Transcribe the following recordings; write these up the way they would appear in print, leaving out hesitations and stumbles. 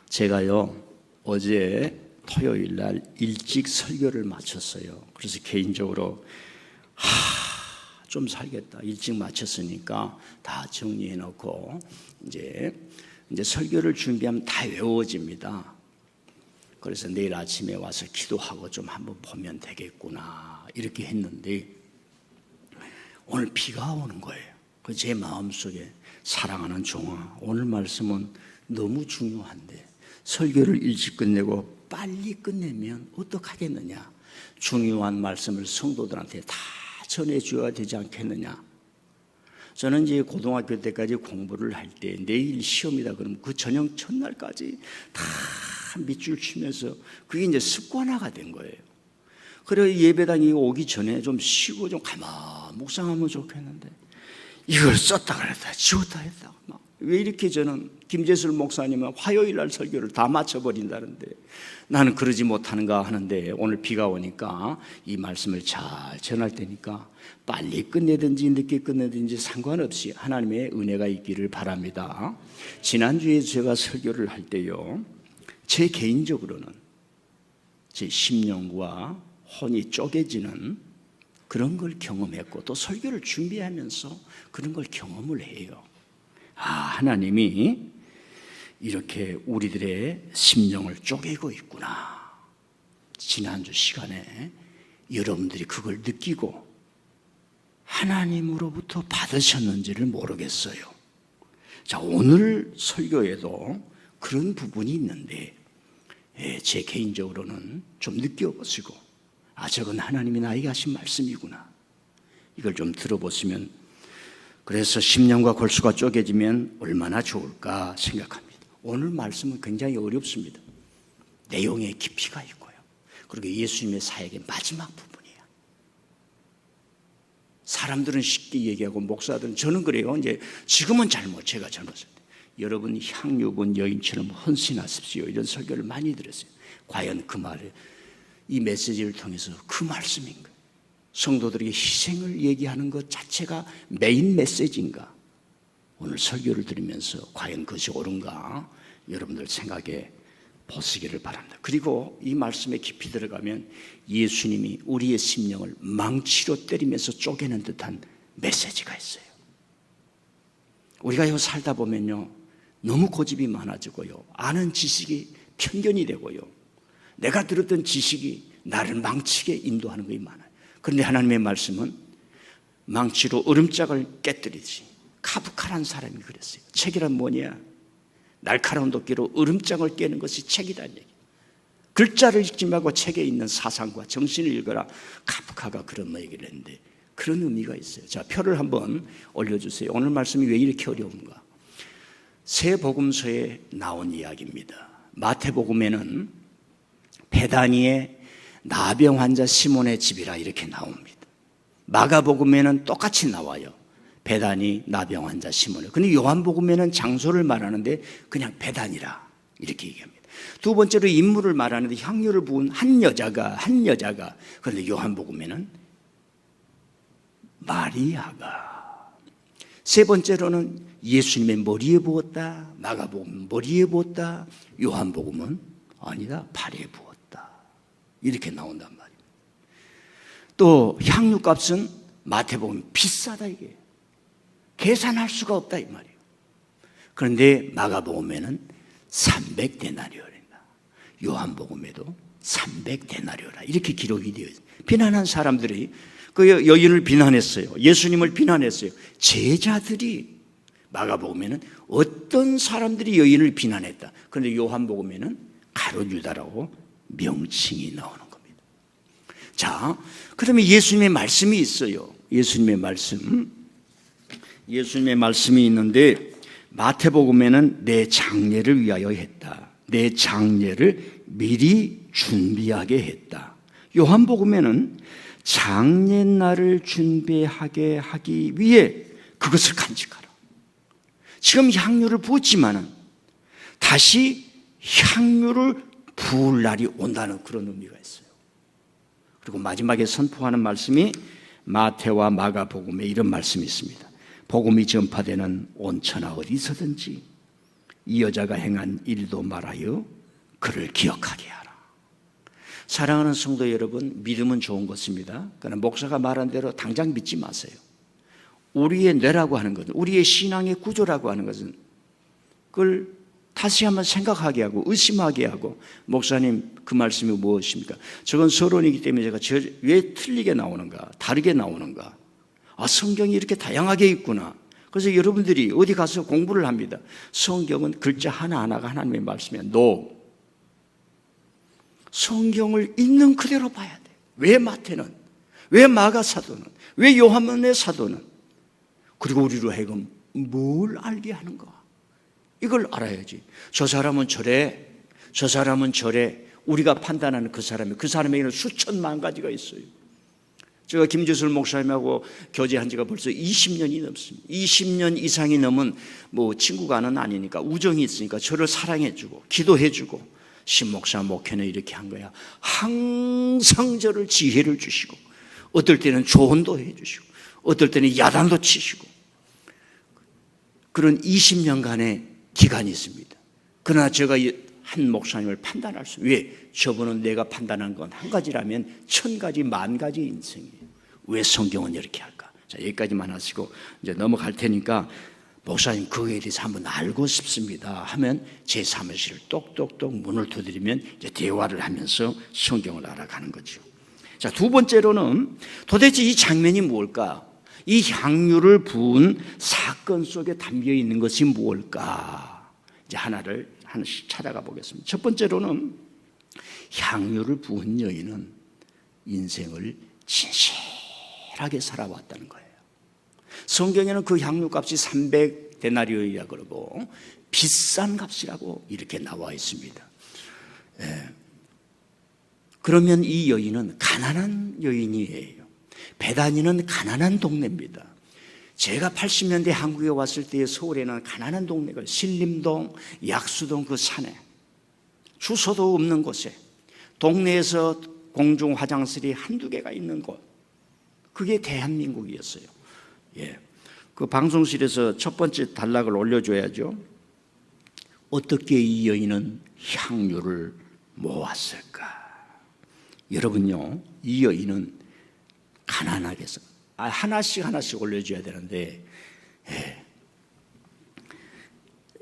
제가요 어제 토요일 날 일찍 설교를 마쳤어요. 그래서 개인적으로 좀 살겠다, 일찍 마쳤으니까 다 정리해 놓고 이제 설교를 준비하면 다 외워집니다. 그래서 내일 아침에 와서 기도하고 좀 한번 보면 되겠구나 이렇게 했는데 오늘 비가 오는 거예요. 제 마음속에 사랑하는 종아, 오늘 말씀은 너무 중요한데 설교를 일찍 끝내고 빨리 끝내면 어떡하겠느냐, 중요한 말씀을 성도들한테 다 전해줘야 되지 않겠느냐. 저는 이제 고등학교 때까지 공부를 할 때 내일 시험이다 그러면 그 저녁 첫날까지 다 밑줄 치면서 그게 이제 습관화가 된 거예요. 그래 예배당이 오기 전에 좀 쉬고 좀 가만 묵상하면 좋겠는데 이걸 썼다 그랬다 지웠다 했다. 왜 이렇게 저는 김재술 목사님은 화요일 날 설교를 다 마쳐버린다는데 나는 그러지 못하는가 하는데 오늘 비가 오니까 이 말씀을 잘 전할 테니까 빨리 끝내든지 늦게 끝내든지 상관없이 하나님의 은혜가 있기를 바랍니다. 지난주에 제가 설교를 할 때요, 제 개인적으로는 제 심령과 혼이 쪼개지는 그런 걸 경험했고 또 설교를 준비하면서 그런 걸 경험을 해요. 하나님이 이렇게 우리들의 심령을 쪼개고 있구나. 지난주 시간에 여러분들이 그걸 느끼고 하나님으로부터 받으셨는지를 모르겠어요. 자, 오늘 설교에도 그런 부분이 있는데 제 개인적으로는 좀 느껴보시고 저건 하나님이 나에게 하신 말씀이구나, 이걸 좀 들어보시면, 그래서 심령과 골수가 쪼개지면 얼마나 좋을까 생각합니다. 오늘 말씀은 굉장히 어렵습니다. 내용에 깊이가 있고요. 그리고 예수님의 사역의 마지막 부분이에요. 사람들은 쉽게 얘기하고 목사들은, 저는 그래요. 이제 지금은 제가 젊었을 때 여러분 향유분 여인처럼 헌신하십시오 이런 설교를 많이 들었어요. 과연 그 말을, 이 메시지를 통해서 그 말씀인가? 성도들에게 희생을 얘기하는 것 자체가 메인 메시지인가? 오늘 설교를 들으면서 과연 그것이 옳은가? 여러분들 생각해 보시기를 바랍니다. 그리고 이 말씀에 깊이 들어가면 예수님이 우리의 심령을 망치로 때리면서 쪼개는 듯한 메시지가 있어요. 우리가 이거 살다 보면요, 너무 고집이 많아지고요, 아는 지식이 편견이 되고요, 내가 들었던 지식이 나를 망치게 인도하는 것이 많아요. 그런데 하나님의 말씀은 망치로 얼음짝을 깨뜨리듯이, 카프카라는 사람이 그랬어요. 책이란 뭐냐? 날카로운 도끼로 얼음장을 깨는 것이 책이라는 얘기. 글자를 읽지 말고 책에 있는 사상과 정신을 읽어라. 카프카가 그런 얘기를 했는데 그런 의미가 있어요. 자, 표를 한번 올려주세요. 오늘 말씀이 왜 이렇게 어려운가? 세 복음서에 나온 이야기입니다. 마태복음에는 베다니의 나병 환자 시몬의 집이라 이렇게 나옵니다. 마가복음에는 똑같이 나와요. 베다니, 나병 환자 시몬을. 근데 요한복음에는 장소를 말하는데 그냥 베다니라 이렇게 얘기합니다. 두 번째로 인물을 말하는데 향유를 부은 한 여자가, 그런데 요한복음에는 마리아가. 세 번째로는 예수님의 머리에 부었다. 마가복음은 머리에 부었다. 요한복음은 아니다, 발에 부었다. 이렇게 나온단 말이에요. 또 향유값은 마태복음 비싸다 이게. 계산할 수가 없다 이 말이에요. 그런데 마가복음에는 300데나리온이다. 요한복음에도 300데나리온이다. 이렇게 기록이 되어 있어요. 비난한 사람들이 그 여인을 비난했어요. 예수님을 비난했어요. 제자들이 마가복음에는 어떤 사람들이 여인을 비난했다. 그런데 요한복음에는 가룟 유다라고 명칭이 나오는 겁니다. 자, 그러면 예수님의 말씀이 있어요. 예수님의 말씀이 있는데 마태복음에는 내 장례를 위하여 했다. 내 장례를 미리 준비하게 했다. 요한복음에는 장례날을 준비하게 하기 위해 그것을 간직하라. 지금 향유를 부었지만은 다시 향유를 부을 날이 온다는 그런 의미가 있어요. 그리고 마지막에 선포하는 말씀이 마태와 마가복음에 이런 말씀이 있습니다. 복음이 전파되는 온 천하 어디서든지 이 여자가 행한 일도 말하여 그를 기억하게 하라. 사랑하는 성도 여러분, 믿음은 좋은 것입니다. 그러나 목사가 말한 대로 당장 믿지 마세요. 우리의 뇌라고 하는 것은, 우리의 신앙의 구조라고 하는 것은 그걸 다시 한번 생각하게 하고 의심하게 하고, 목사님 그 말씀이 무엇입니까? 저건 서론이기 때문에 제가 왜 틀리게 나오는가, 다르게 나오는가, 성경이 이렇게 다양하게 있구나. 그래서 여러분들이 어디 가서 공부를 합니다. 성경은 글자 하나하나가 하나님의 말씀이야. 성경을 있는 그대로 봐야 돼. 왜 마태는, 왜 마가 사도는, 왜 요한의 사도는, 그리고 우리로 하여금 뭘 알게 하는가, 이걸 알아야지. 저 사람은 저래, 저 사람은 저래, 우리가 판단하는 그 사람에게는 수천만 가지가 있어요. 제가 김주술 목사님하고 교제한 지가 벌써 20년이 넘습니다. 20년 이상이 넘은 친구가는 아니니까 우정이 있으니까 저를 사랑해주고 기도해주고, 신목사 목회는 이렇게 한 거야. 항상 저를 지혜를 주시고, 어떨 때는 조언도 해주시고, 어떨 때는 야단도 치시고, 그런 20년간의 기간이 있습니다. 그러나 제가 한 목사님을 판단할 수, 왜? 저분은 내가 판단한 건 한 가지라면 1000가지, 10,000가지 인생이에요. 왜 성경은 이렇게 할까? 자, 여기까지만 하시고 이제 넘어갈 테니까, 목사님 그거에 대해서 한번 알고 싶습니다 하면 제 사무실을 똑똑똑 문을 두드리면 이제 대화를 하면서 성경을 알아가는 거죠. 자, 두 번째로는 도대체 이 장면이 뭘까? 이 향유를 부은 사건 속에 담겨 있는 것이 무엇일까? 이제 하나씩 찾아가 보겠습니다. 첫 번째로는 향유를 부은 여인은 인생을 진실하게 살아왔다는 거예요. 성경에는 그 향유값이 300데나리오이라 그러고 비싼 값이라고 이렇게 나와 있습니다. 그러면 이 여인은 가난한 여인이에요. 베다니는 가난한 동네입니다. 제가 80년대 한국에 왔을 때 서울에는 가난한 동네가 신림동, 약수동 그 산에, 주소도 없는 곳에 동네에서 공중 화장실이 한두 개가 있는 곳, 그게 대한민국이었어요. 그 방송실에서 첫 번째 단락을 올려줘야죠. 어떻게 이 여인은 향유를 모았을까? 여러분요, 이 여인은 가난하게 해서 하나씩 올려줘야 되는데,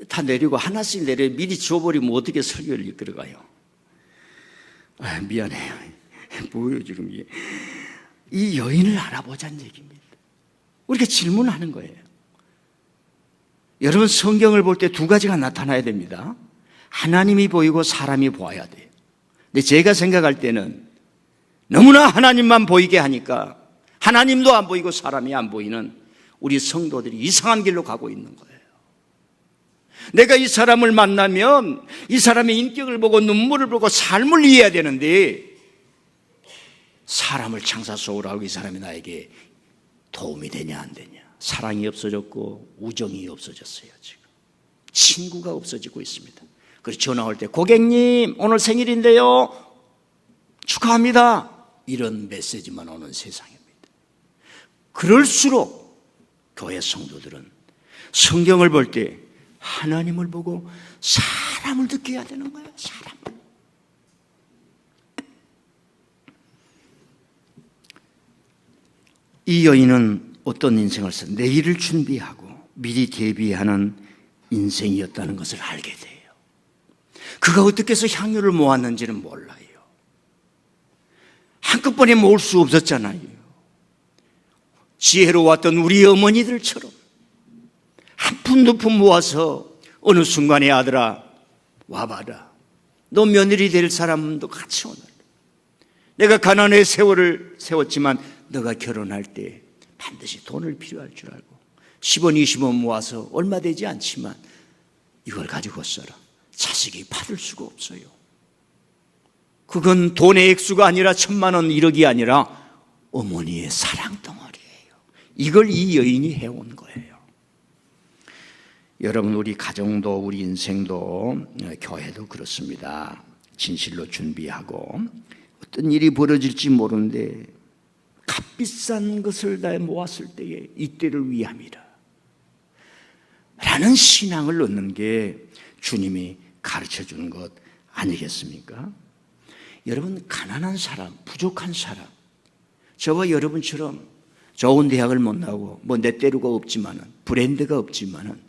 다 내리고 하나씩 내려 미리 줘버리면 어떻게 설교를 이끌어가요? 미안해요. 뭐예요 지금 이게? 이 여인을 알아보자는 얘기입니다. 우리가 질문하는 거예요. 여러분, 성경을 볼 때 두 가지가 나타나야 됩니다. 하나님이 보이고 사람이 보아야 돼요. 근데 제가 생각할 때는 너무나 하나님만 보이게 하니까 하나님도 안 보이고 사람이 안 보이는 우리 성도들이 이상한 길로 가고 있는 거예요. 내가 이 사람을 만나면 이 사람의 인격을 보고 눈물을 보고 삶을 이해해야 되는데, 사람을 창사 속으로 하고 이 사람이 나에게 도움이 되냐 안 되냐. 사랑이 없어졌고 우정이 없어졌어요. 지금 친구가 없어지고 있습니다. 그래서 전화 올 때 고객님 오늘 생일인데요 축하합니다, 이런 메시지만 오는 세상입니다. 그럴수록 교회 성도들은 성경을 볼 때 하나님을 보고 사람을 느껴야 되는 거예요. 사람을. 이 여인은 어떤 인생을 내일을 준비하고 미리 대비하는 인생이었다는 것을 알게 돼요. 그가 어떻게 해서 향유를 모았는지는 몰라요. 한꺼번에 모을 수 없었잖아요. 지혜로웠던 우리 어머니들처럼 한 푼 두 푼 모아서 어느 순간에 아들아 와봐라, 너 며느리 될 사람도 같이 오너라. 내가 가난의 세월을 세웠지만 너가 결혼할 때 반드시 돈을 필요할 줄 알고 10원 20원 모아서 얼마 되지 않지만 이걸 가지고 써라. 자식이 받을 수가 없어요. 그건 돈의 액수가 아니라 1000만 원 1억이 아니라 어머니의 사랑 덩어리예요. 이걸 이 여인이 해온 거예요. 여러분, 우리 가정도 우리 인생도 교회도 그렇습니다. 진실로 준비하고 어떤 일이 벌어질지 모르는데 값비싼 것을 다 모았을 때에 이때를 위함이라 라는 신앙을 얻는 게 주님이 가르쳐 주는 것 아니겠습니까? 여러분, 가난한 사람, 부족한 사람, 저와 여러분처럼 좋은 대학을 못 나오고 뭐 내 때루가 없지만은, 브랜드가 없지만은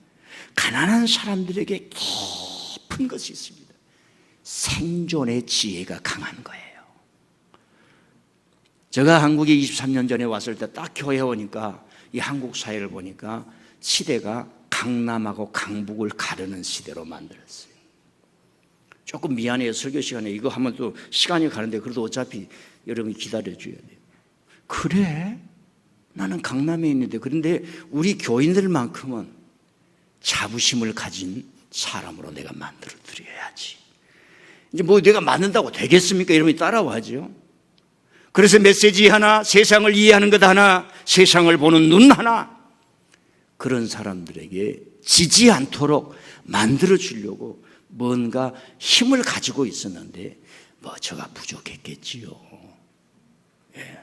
가난한 사람들에게 깊은 것이 있습니다. 생존의 지혜가 강한 거예요. 제가 한국에 23년 전에 왔을 때 딱 교회 오니까 이 한국 사회를 보니까 시대가 강남하고 강북을 가르는 시대로 만들었어요. 조금 미안해요. 설교 시간에 이거 하면 또 시간이 가는데 그래도 어차피 여러분이 기다려줘야 돼요. 그래? 나는 강남에 있는데, 그런데 우리 교인들만큼은 자부심을 가진 사람으로 내가 만들어 드려야지. 이제 뭐 내가 만든다고 되겠습니까? 여러분이 따라와죠. 그래서 메시지 하나, 세상을 이해하는 것 하나, 세상을 보는 눈 하나, 그런 사람들에게 지지 않도록 만들어 주려고 뭔가 힘을 가지고 있었는데 뭐 저가 부족했겠지요.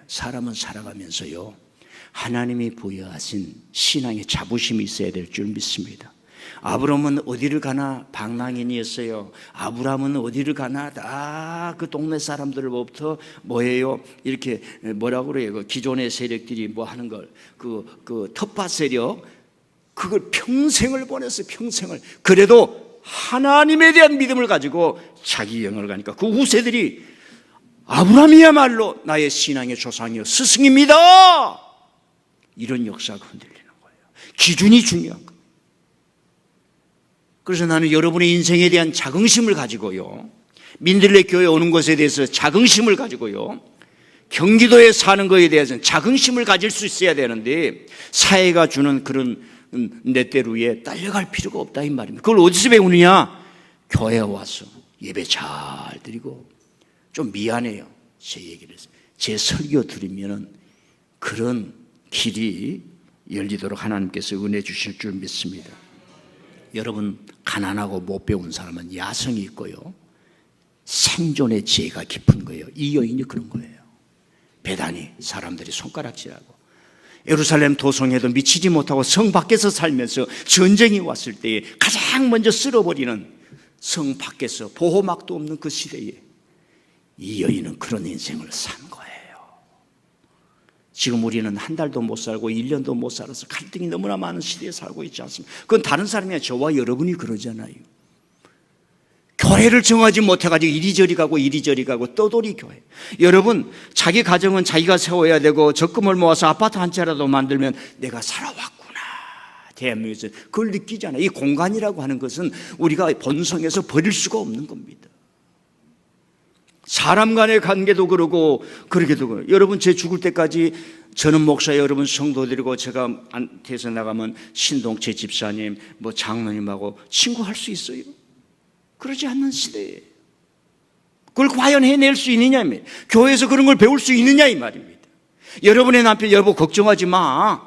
사람은 살아가면서요, 하나님이 부여하신 신앙의 자부심이 있어야 될 줄 믿습니다. 아브라함은 어디를 가나 방랑인이었어요. 아브라함은 어디를 가나 다 그 동네 사람들로부터 뭐예요? 이렇게 뭐라고 그래요? 그 기존의 세력들이 뭐 하는 걸, 그 텃밭 세력, 그걸 평생을 보냈어요. 평생을. 그래도 하나님에 대한 믿음을 가지고 자기 영을 가니까 그 후세들이 아브라함이야말로 나의 신앙의 조상이요 스승입니다, 이런 역사가 흔들리는 거예요. 기준이 중요한 거예요. 그래서 나는 여러분의 인생에 대한 자긍심을 가지고요, 민들레 교회 오는 것에 대해서 자긍심을 가지고요, 경기도에 사는 것에 대해서는 자긍심을 가질 수 있어야 되는데 사회가 주는 그런 냇대루에 딸려갈 필요가 없다 이 말입니다. 그걸 어디서 배우느냐? 교회에 와서 예배 잘 드리고, 좀 미안해요, 제 얘기를 해서 제 설교 드리면은 그런 길이 열리도록 하나님께서 은혜 주실 줄 믿습니다. 여러분, 가난하고 못 배운 사람은 야성이 있고요, 생존의 지혜가 깊은 거예요. 이 여인이 그런 거예요. 배단이 사람들이 손가락질하고 예루살렘 도성에도 미치지 못하고 성 밖에서 살면서 전쟁이 왔을 때에 가장 먼저 쓸어버리는 성 밖에서 보호막도 없는 그 시대에 이 여인은 그런 인생을 산 거예요. 지금 우리는 한 달도 못 살고 1년도 못 살아서 갈등이 너무나 많은 시대에 살고 있지 않습니까? 그건 다른 사람이 아니라 저와 여러분이 그러잖아요. 교회를 정하지 못해가지고 이리저리 가고 떠돌이 교회. 여러분, 자기 가정은 자기가 세워야 되고 적금을 모아서 아파트 한 채라도 만들면 내가 살아왔구나, 대한민국에서 그걸 느끼잖아요. 이 공간이라고 하는 것은 우리가 본성에서 버릴 수가 없는 겁니다. 사람 간의 관계도 그러고 그러게도 그래요. 여러분, 제 죽을 때까지 저는 목사 여러분 성도들이고 제가 안에서 나가면 신동채 집사님 뭐 장로님하고 친구할 수 있어요? 그러지 않는 시대에 그걸 과연 해낼 수 있느냐, 교회에서 그런 걸 배울 수 있느냐 이 말입니다. 여러분의 남편, 여러분 걱정하지 마.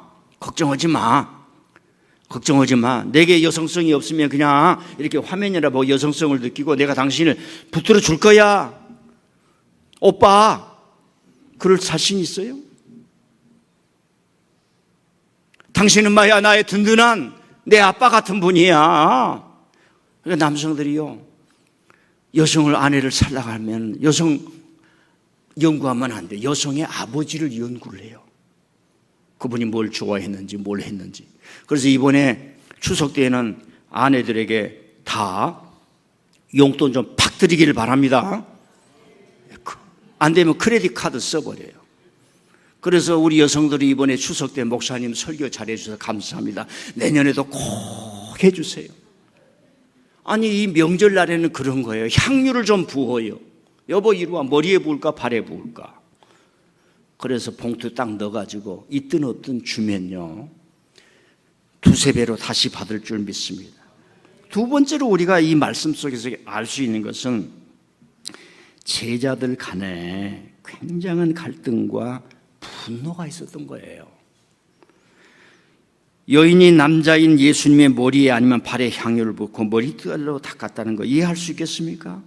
내게 여성성이 없으면 그냥 이렇게 화면이라 보고 여성성을 느끼고 내가 당신을 붙들어 줄 거야. 오빠, 그럴 자신 있어요? 당신은 마야 나의 든든한 내 아빠 같은 분이야. 그러니까 남성들이요, 여성을, 아내를 살라가면 여성 연구하면 안 돼. 여성의 아버지를 연구를 해요. 그분이 뭘 좋아했는지 뭘 했는지. 그래서 이번에 추석 때에는 아내들에게 다 용돈 좀 팍 드리기를 바랍니다. 안 되면 크레딧 카드 써버려요. 그래서 우리 여성들이 이번에 추석 때 목사님 설교 잘해주셔서 감사합니다. 내년에도 꼭 해주세요. 아니, 이 명절날에는 그런 거예요. 향유를 좀 부어요. 여보, 이리 와. 머리에 부을까 발에 부을까? 그래서 봉투 딱 넣어가지고 있든 없든 주면요, 두세 배로 다시 받을 줄 믿습니다. 두 번째로 우리가 이 말씀 속에서 알 수 있는 것은 제자들 간에 굉장한 갈등과 분노가 있었던 거예요. 여인이 남자인 예수님의 머리에 아니면 발에 향유를 붓고 머리털로 닦았다는 거 이해할 수 있겠습니까?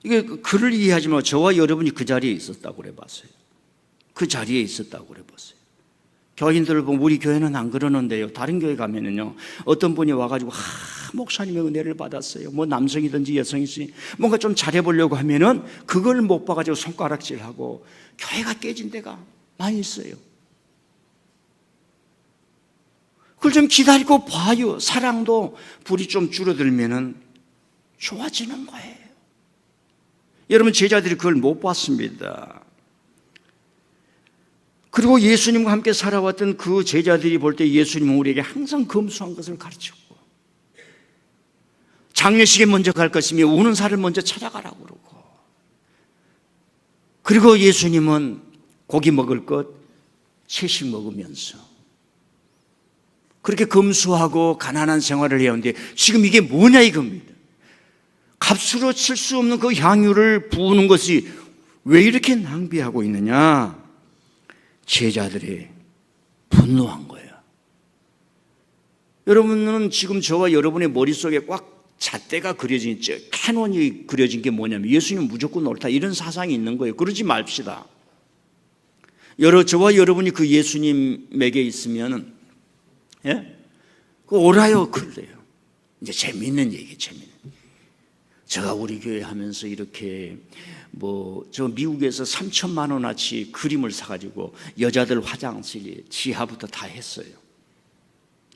이게 그를 이해하지 말고 저와 여러분이 그 자리에 있었다고 그래 봤어요. 그 자리에 있었다고 그래 봤어요. 교인들을 보면 우리 교회는 안 그러는데요. 다른 교회 가면은요, 어떤 분이 와가지고 목사님의 은혜를 받았어요. 뭐 남성이든지 여성이든지 뭔가 좀 잘해보려고 하면은 그걸 못 봐가지고 손가락질하고 교회가 깨진 데가 많이 있어요. 그걸 좀 기다리고 봐요. 사랑도 불이 좀 줄어들면은 좋아지는 거예요. 여러분, 제자들이 그걸 못 봤습니다. 그리고 예수님과 함께 살아왔던 그 제자들이 볼 때 예수님은 우리에게 항상 검소한 것을 가르쳤고, 장례식에 먼저 갈 것이며 우는 사람을 먼저 찾아가라고 그러고, 그리고 예수님은 고기 먹을 것 채식 먹으면서 그렇게 검소하고 가난한 생활을 해왔는데 지금 이게 뭐냐 이겁니다. 값으로 칠 수 없는 그 향유를 부으는 것이 왜 이렇게 낭비하고 있느냐? 제자들이 분노한 거예요. 여러분은 지금 저와 여러분의 머릿속에 꽉 잣대가 그려진, 캐논이 그려진 게 뭐냐면 예수님은 무조건 옳다, 이런 사상이 있는 거예요. 그러지 맙시다. 저와 여러분이 그 예수님에게 있으면, 예? 그 옳아요, 그래요. 이제 재밌는 얘기, 재밌는. 제가 우리 교회 하면서 이렇게 저 미국에서 3천만 원어치 그림을 사가지고 여자들 화장실 지하부터 다 했어요.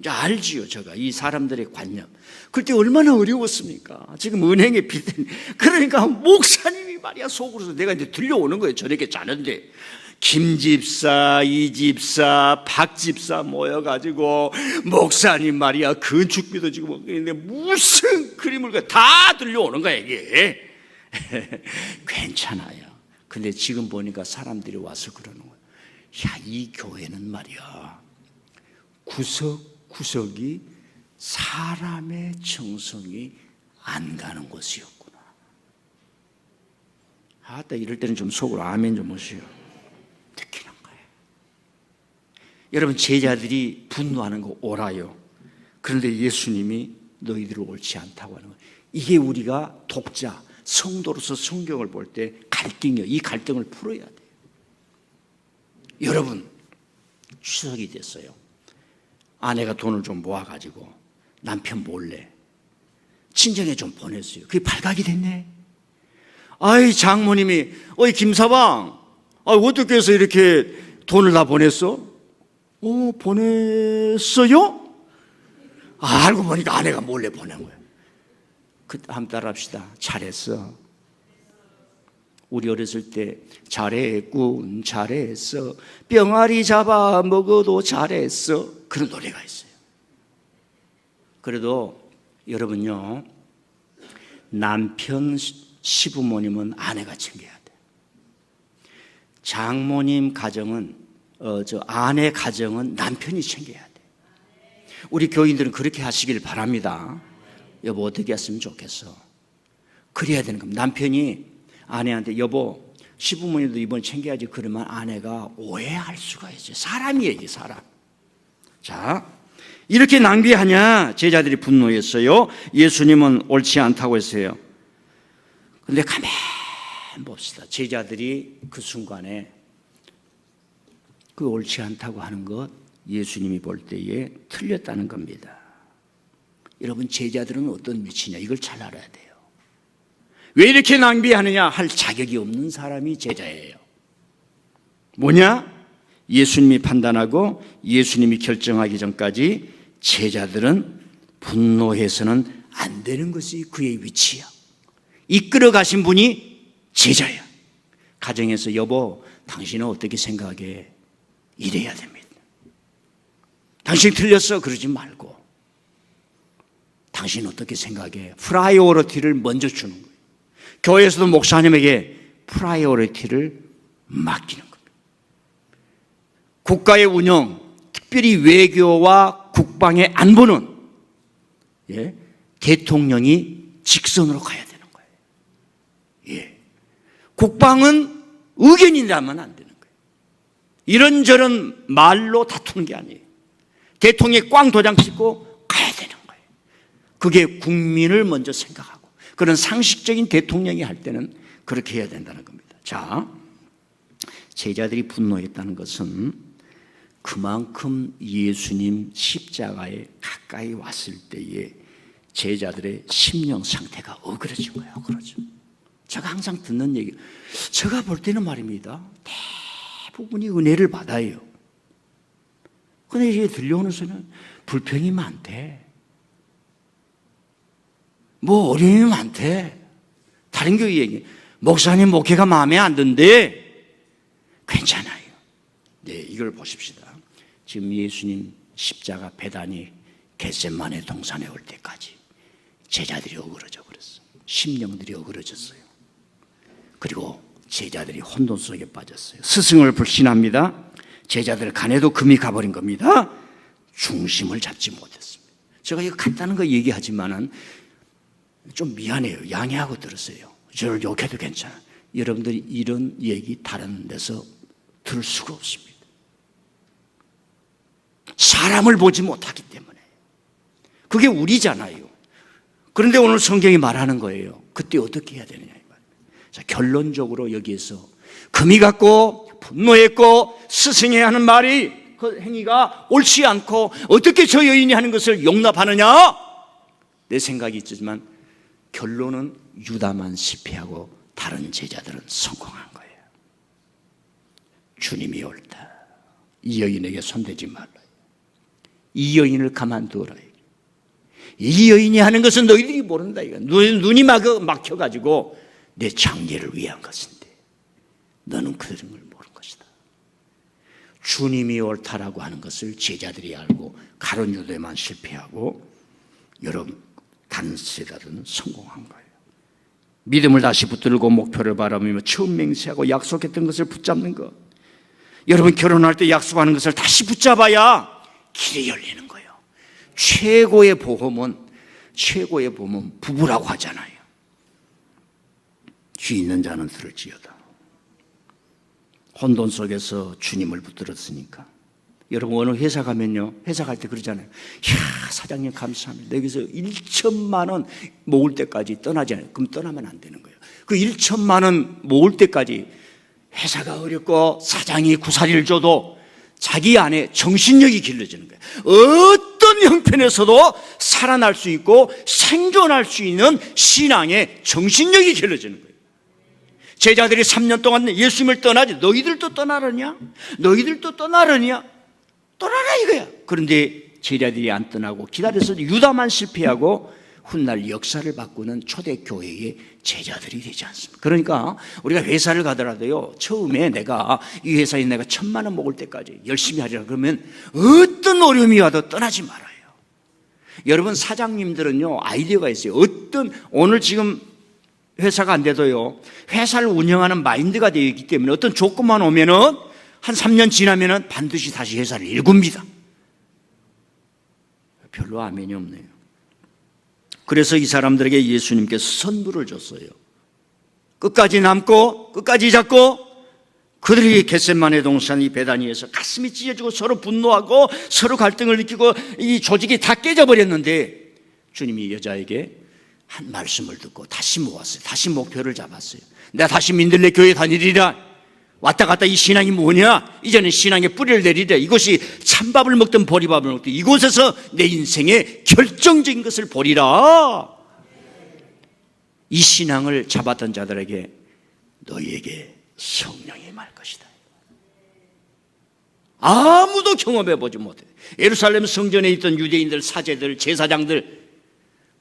이제 알지요, 제가 이 사람들의 관념. 그때 얼마나 어려웠습니까? 지금 은행에 빚은, 그러니까 목사님이 말이야 속으로서 내가 이제 들려오는 거예요. 저렇게 자는데 김 집사, 이 집사, 박 집사 모여가지고 목사님 말이야 건축비도 지금 있는데 무슨 그림을 다 들려오는 거야 이게. 괜찮아요. 근데 지금 보니까 사람들이 와서 그러는 거야. 야, 이 교회는 말이야 구석구석이 사람의 정성이 안 가는 곳이었구나. 아따, 이럴 때는 좀 속으로 아멘 좀 하시오. 느끼는 거예요. 여러분, 제자들이 분노하는 거 옳아요. 그런데 예수님이 너희들을 옳지 않다고 하는 거예요. 이게 우리가 독자, 성도로서 성경을 볼 때 갈등이에요. 이 갈등을 풀어야 돼요. 여러분, 추석이 됐어요. 아내가 돈을 좀 모아가지고 남편 몰래 친정에 좀 보냈어요. 그게 발각이 됐네. 아이, 장모님이, 어이 김사방, 어떻게 해서 이렇게 돈을 다 보냈어? 보냈어요? 알고 보니까 아내가 몰래 보낸 거예요. 한번 따라합시다. 잘했어. 우리 어렸을 때 잘했군, 잘했어, 병아리 잡아 먹어도 잘했어, 그런 노래가 있어요. 그래도 여러분요, 남편 시부모님은 아내가 챙겨야 돼. 장모님 가정은 아내 가정은 남편이 챙겨야 돼. 우리 교인들은 그렇게 하시길 바랍니다. 여보, 어떻게 했으면 좋겠어? 그래야 되는 겁니다. 남편이 아내한테 여보, 시부모님도 이번 챙겨야지, 그러면 아내가 오해할 수가 있어요. 사람이에요, 이게 사람. 자, 이렇게 낭비하냐? 제자들이 분노했어요. 예수님은 옳지 않다고 했어요. 근데 가만 봅시다. 제자들이 그 순간에 그 옳지 않다고 하는 것, 예수님이 볼 때에 틀렸다는 겁니다. 여러분, 제자들은 어떤 위치냐, 이걸 잘 알아야 돼요. 왜 이렇게 낭비하느냐 할 자격이 없는 사람이 제자예요. 뭐냐? 예수님이 판단하고 예수님이 결정하기 전까지 제자들은 분노해서는 안 되는 것이 그의 위치야. 이끌어 가신 분이 제자야. 가정에서 여보, 당신은 어떻게 생각해? 이래야 됩니다. 당신 틀렸어, 그러지 말고 당신 어떻게 생각해? 프라이오리티를 먼저 주는 거예요. 교회에서도 목사님에게 프라이오리티를 맡기는 겁니다. 국가의 운영, 특별히 외교와 국방의 안보는 대통령이 직선으로 가야 되는 거예요. 국방은 의견이 나면 안 되는 거예요. 이런저런 말로 다투는 게 아니에요. 대통령이 꽝 도장 찍고 가야 되는 거예요. 그게 국민을 먼저 생각하고, 그런 상식적인 대통령이 할 때는 그렇게 해야 된다는 겁니다. 자, 제자들이 분노했다는 것은 그만큼 예수님 십자가에 가까이 왔을 때에 제자들의 심령 상태가 어그러진 거예요. 어그러져. 제가 항상 듣는 얘기, 제가 볼 때는 말입니다, 대부분이 은혜를 받아요. 근데 이게 들려오는 소리는 불평이 많대, 뭐 어려움이 많대. 다른 교회 얘기, 목사님 목회가 마음에 안 든대. 괜찮아요. 네, 이걸 보십시다. 지금 예수님 십자가 배단이 겟세마네 동산에 올 때까지 제자들이 어그러져 버렸어. 심령들이 어그러졌어요. 그리고 제자들이 혼돈 속에 빠졌어요. 스승을 불신합니다. 제자들 간에도 금이 가버린 겁니다. 중심을 잡지 못했습니다. 제가 이거 간단한 거 얘기하지만은 좀 미안해요. 양해하고 들었어요. 저를 욕해도 괜찮아요. 여러분들이 이런 얘기 다른 데서 들을 수가 없습니다. 사람을 보지 못하기 때문에. 그게 우리잖아요. 그런데 오늘 성경이 말하는 거예요. 그때 어떻게 해야 되느냐. 자, 결론적으로 여기에서 금이 갔고 분노했고 스승이 하는 말이, 그 행위가 옳지 않고 어떻게 저 여인이 하는 것을 용납하느냐, 내 생각이 있지만 결론은 유다만 실패하고 다른 제자들은 성공한 거예요. 주님이 옳다. 이 여인에게 손대지 말라. 이 여인을 가만두어라. 이 여인이 하는 것은 너희들이 모른다. 눈이 막혀가지고 내 장례를 위한 것인데 너는 그런 걸 모르는 것이다. 주님이 옳다라고 하는 것을 제자들이 알고 가룟 유다만 실패하고 여러분 다른 제자들은 성공한 거예요. 믿음을 다시 붙들고 목표를 바라보며 처음 맹세하고 약속했던 것을 붙잡는 것. 여러분 결혼할 때 약속하는 것을 다시 붙잡아야 길이 열리는 거예요. 최고의 보험은 부부라고 하잖아요. 귀 있는 자는 들을지어다. 혼돈 속에서 주님을 붙들었으니까. 여러분 어느 회사 가면요, 회사 갈 때 그러잖아요. 이야 사장님 감사합니다. 여기서 1천만 원 모을 때까지 떠나지 않아요. 그럼 떠나면 안 되는 거예요. 그 1천만 원 모을 때까지 회사가 어렵고 사장이 구사리를 줘도 자기 안에 정신력이 길러지는 거예요. 어떤 형편에서도 살아날 수 있고 생존할 수 있는 신앙의 정신력이 길러지는 거예요. 제자들이 3년 동안 예수님을 떠나지, 너희들도 떠나느냐? 너희들도 떠나느냐? 떠나라 이거야. 그런데 제자들이 안 떠나고 기다려서 유다만 실패하고 훗날 역사를 바꾸는 초대교회의 제자들이 되지 않습니까? 그러니까 우리가 회사를 가더라도요, 처음에 내가 이 회사에 내가 1,000만 원 먹을 때까지 열심히 하리라 그러면 어떤 어려움이 와도 떠나지 말아요. 여러분 사장님들은요 아이디어가 있어요. 오늘 지금 회사가 안 돼도요, 회사를 운영하는 마인드가 되어 있기 때문에 어떤 조건만 오면은 한 3년 지나면은 반드시 다시 회사를 일굽니다. 별로 아멘이 없네요. 그래서 이 사람들에게 예수님께서 선물을 줬어요. 끝까지 남고 끝까지 잡고 그들이 겟세마네 동산 이 베다니에서 가슴이 찢어지고 서로 분노하고 서로 갈등을 느끼고 이 조직이 다 깨져버렸는데 주님이 여자에게 한 말씀을 듣고 다시 모았어요. 다시 목표를 잡았어요. 내가 다시 민들레 교회 다니리라. 왔다 갔다 이 신앙이 뭐냐? 이제는 신앙의 뿌리를 내리라. 이것이 찬밥을 먹든 보리밥을 먹든 이곳에서 내 인생의 결정적인 것을 보리라. 이 신앙을 잡았던 자들에게 너희에게 성령이 임할 것이다. 아무도 경험해 보지 못해. 예루살렘 성전에 있던 유대인들, 사제들, 제사장들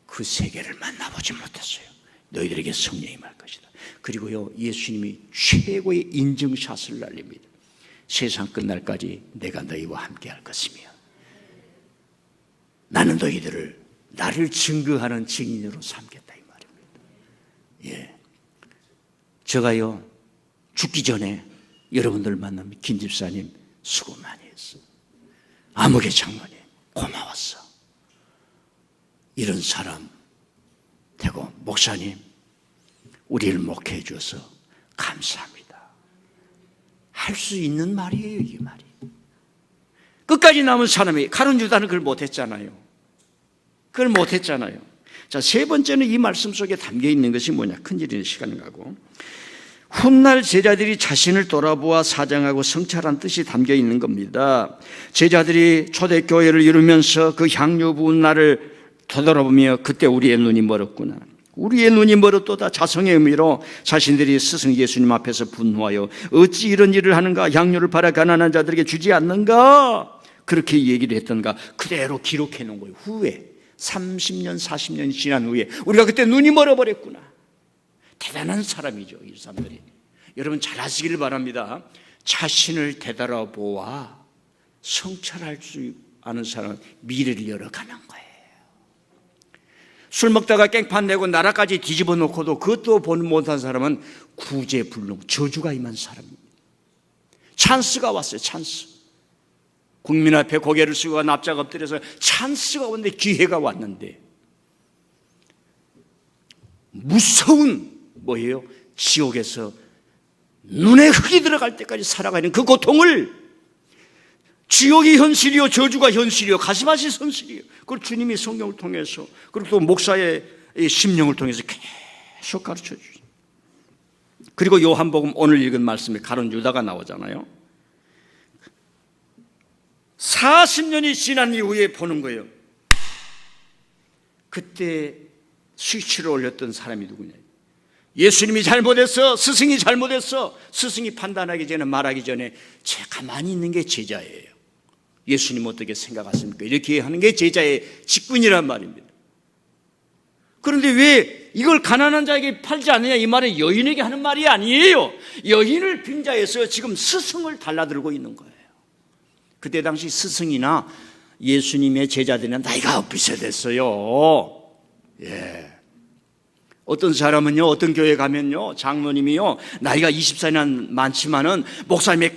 그 세계를 만나보지 못했어요. 너희들에게 성령이 임할 것이다. 그리고요, 예수님이 최고의 인증샷을 날립니다. 세상 끝날까지 내가 너희와 함께 할 것이며 나는 너희들을 나를 증거하는 증인으로 삼겠다 이 말입니다. 예, 제가요 죽기 전에 여러분들 만나면 김 집사님 수고 많이 했어. 아무개 장로님 고마웠어. 이런 사람 되고 목사님 우리를 목회해 주셔서 감사합니다. 할 수 있는 말이에요, 이 말이. 끝까지 남은 사람이, 가룟 유다는 그걸 못했잖아요. 그걸 못했잖아요. 자, 세 번째는 이 말씀 속에 담겨 있는 것이 뭐냐? 큰일인 시간을 가고 훗날 제자들이 자신을 돌아보아 사정하고 성찰한 뜻이 담겨 있는 겁니다. 제자들이 초대교회를 이루면서 그 향유 부은 날을 되돌아보며 그때 우리의 눈이 멀었구나, 우리의 눈이 멀었도다. 자성의 의미로 자신들이 스승 예수님 앞에서 분노하여 어찌 이런 일을 하는가, 향유를 팔아 가난한 자들에게 주지 않는가, 그렇게 얘기를 했던가 그대로 기록해 놓은 거예요. 후에 30년 40년이 지난 후에 우리가 그때 눈이 멀어버렸구나. 대단한 사람이죠, 이 사람들이. 여러분 잘 하시길 바랍니다. 자신을 되돌아보아 성찰할 수 아는 사람은 미래를 열어가는 거예요. 술 먹다가 깽판 내고 나라까지 뒤집어 놓고도 그것도 보는 못한 사람은 구제불능, 저주가 임한 사람입니다. 찬스가 왔어요. 찬스. 국민 앞에 고개를 숙이고 납작 엎드려서 찬스가 왔는데, 기회가 왔는데 무서운 뭐예요? 지옥에서 눈에 흙이 들어갈 때까지 살아가는 그 고통을, 지옥이 현실이요 저주가 현실이요 가시밭이 현실이요, 그걸 주님이 성경을 통해서 그리고 또 목사의 심령을 통해서 계속 가르쳐 주죠. 그리고 요한복음 오늘 읽은 말씀에 가룟 유다가 나오잖아요. 40년이 지난 이후에 보는 거예요. 그때 스위치를 올렸던 사람이 누구냐? 예수님이 잘못했어, 스승이 잘못했어. 스승이 판단하기 전에, 말하기 전에 가만히 있는 게 제자예요. 예수님 어떻게 생각하십니까? 이렇게 하는 게 제자의 직분이란 말입니다. 그런데 왜 이걸 가난한 자에게 팔지 않느냐, 이 말은 여인에게 하는 말이 아니에요. 여인을 빙자해서 지금 스승을 달라들고 있는 거예요. 그때 당시 스승이나 예수님의 제자들은 나이가 비슷했어요. 예. 어떤 사람은요, 어떤 교회 가면요, 장로님이요, 나이가 20살이나 많지만은 목사님의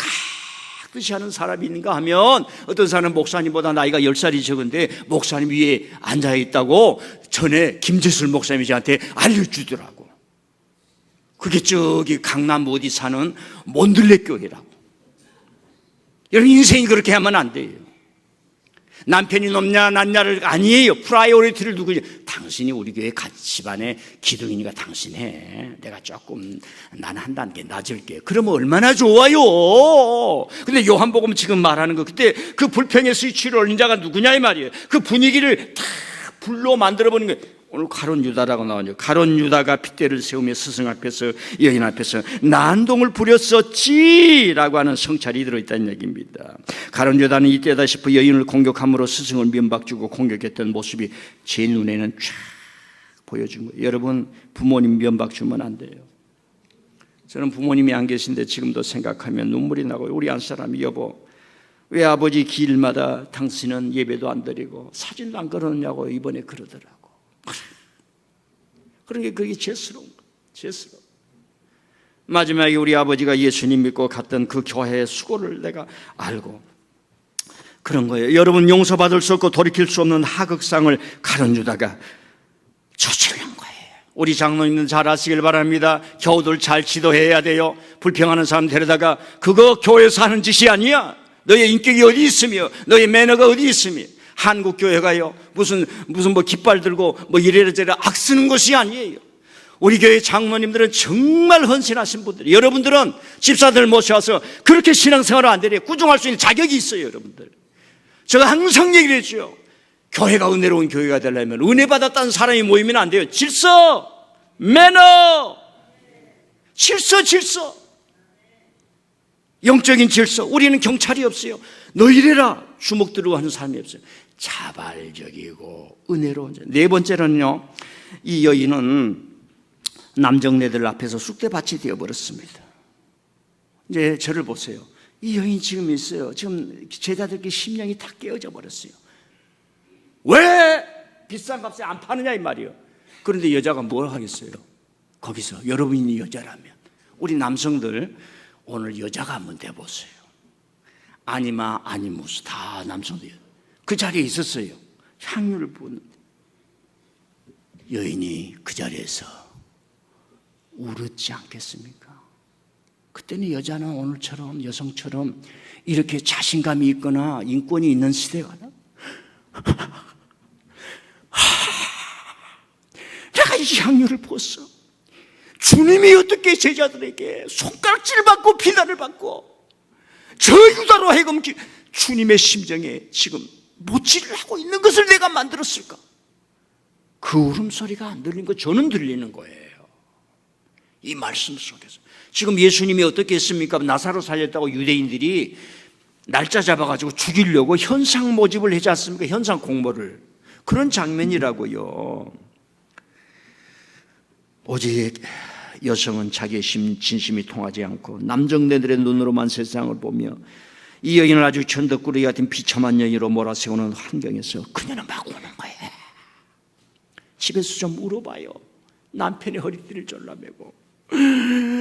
뜻이 하는 사람이 있는가 하면, 어떤 사람은 목사님보다 나이가 10살이 적은데 목사님 위에 앉아있다고 전에 김재술 목사님이 저한테 알려주더라고. 그게 저기 강남 어디 사는 몬들레 교회라고. 여러분 인생이 그렇게 하면 안 돼요. 남편이 높냐 낮냐를 아니에요. 프라이오리티를 두고, 당신이 우리 교회 집안의 기둥이니까 당신 해. 내가 조금 나는 한 단계 낮을게. 그러면 얼마나 좋아요. 근데 요한복음 지금 말하는 거, 그때 그 불평의 스위치를 올린 자가 누구냐 이 말이에요. 그 분위기를 다 불로 만들어버린 거예요. 오늘 가룟 유다라고 나오죠. 가룟 유다가 핏대를 세우며 스승 앞에서, 여인 앞에서 난동을 부렸었지라고 하는 성찰이 들어있다는 얘기입니다. 가룟 유다는 이때다 싶어 여인을 공격함으로 스승을 면박주고 공격했던 모습이 제 눈에는 쫙 보여준 거예요. 여러분 부모님 면박주면 안 돼요. 저는 부모님이 안 계신데 지금도 생각하면 눈물이 나고, 우리 안 사람이 여보 왜 아버지 길마다 당신은 예배도 안 드리고 사진도 안 걸어놓냐고 이번에 그러더라고. 그러니까 그게 죄스러운 거예요. 죄스러워. 마지막에 우리 아버지가 예수님 믿고 갔던 그 교회의 수고를 내가 알고 그런 거예요. 여러분 용서받을 수 없고 돌이킬 수 없는 하극상을 가룟 유다가 저지른 거예요. 우리 장로님은 잘 아시길 바랍니다. 교우들 잘 지도해야 돼요. 불평하는 사람 데려다가 그거 교회에서 하는 짓이 아니야. 너의 인격이 어디 있으며 너의 매너가 어디 있으며. 한국 교회가요 무슨 뭐 깃발 들고 뭐 이래저래 악 쓰는 것이 아니에요. 우리 교회 장로님들은 정말 헌신하신 분들, 여러분들은 집사들 모셔와서 그렇게 신앙생활을 안 되려 꾸중할 수 있는 자격이 있어요. 여러분들, 제가 항상 얘기를 했죠. 교회가 은혜로운 교회가 되려면 은혜 받았다는 사람이 모이면 안 돼요. 질서, 매너, 질서, 영적인 질서. 우리는 경찰이 없어요. 너 이래라 주먹 들고 하는 사람이 없어요. 자발적이고 은혜로운. 네 번째는요, 이 여인은 남정네들 앞에서 쑥대밭이 되어버렸습니다. 이제 저를 보세요. 이 여인 지금 있어요. 지금 제자들께 심령이 다 깨어져 버렸어요. 왜 비싼 값에 안 파느냐 이 말이에요. 그런데 여자가 뭘 하겠어요? 거기서 여러분이 여자라면, 우리 남성들 오늘 여자가 한번 돼보세요. 아니마 아니무스 다 남성들 그 자리에 있었어요. 향유를 부었는데 여인이 그 자리에서 울었지 않겠습니까? 그때는 여자는 오늘처럼 여성처럼 이렇게 자신감이 있거나 인권이 있는 시대가 내가 이 향유를 부었어. 주님이 어떻게 제자들에게 손가락질을 받고 비난을 받고 저 유다로 하여금 주님의 심정에 지금 못질을 하고 있는 것을 내가 만들었을까? 그 울음소리가 안 들리는 거 저는 들리는 거예요. 이 말씀 속에서 지금 예수님이 어떻게 했습니까? 나사로 살렸다고 유대인들이 날짜 잡아가지고 죽이려고 현상 모집을 하지 않습니까? 현상 공모를. 그런 장면이라고요. 오직 여성은 자기의 진심이 통하지 않고 남정네들의 눈으로만 세상을 보며 이 여인을 아주 전덕구리 같은 비참한 여인으로 몰아세우는 환경에서 그녀는 막 우는 거예요. 집에서 좀 울어봐요. 남편의 허리띠를 졸라매고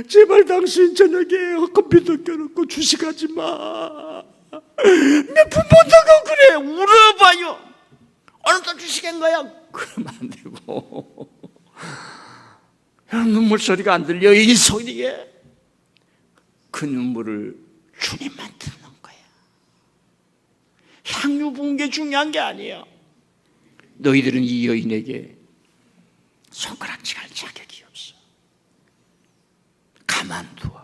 제발 당신 저녁에 컴퓨터 켜놓고 주식하지 마. 내 부모도 그래. 울어봐요. 오늘도 주식한 거야. 그러면 안 되고 눈물 소리가 안 들려. 이 소리에 그 눈물을 주님만 듣는 거야. 향유 부은 게 중요한 게 아니야. 너희들은 이 여인에게 손가락질할 자격이 없어. 가만두어.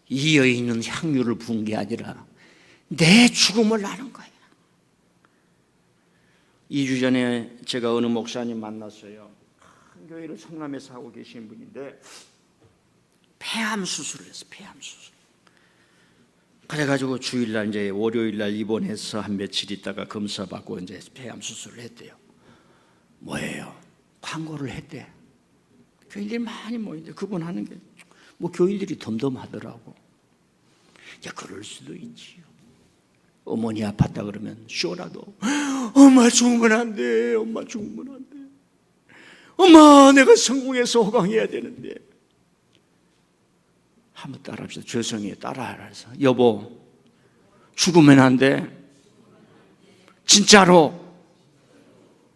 이 여인은 향유를 부은 게 아니라 내 죽음을 아는 거야. 2주 전에 제가 어느 목사님 만났어요. 큰 교회를 성남에서 하고 계신 분인데 폐암 수술을 했어. 폐암 수술. 그래가지고 주일날 이제 월요일날 입원해서 한 며칠 있다가 검사 받고 이제 폐암 수술을 했대요. 뭐예요? 광고를 했대. 교인들이 많이 모이는데 그분 하는 게 뭐 교인들이 덤덤하더라고. 야, 그럴 수도 있지요. 어머니 아팠다 그러면 쇼라도 엄마 죽으면 안 돼. 엄마 죽으면 안 돼. 엄마 내가 성공해서 호강해야 되는데. 한번 따라합시다. 죄송해요. 따라하라서. 여보 죽으면 안 돼. 진짜로.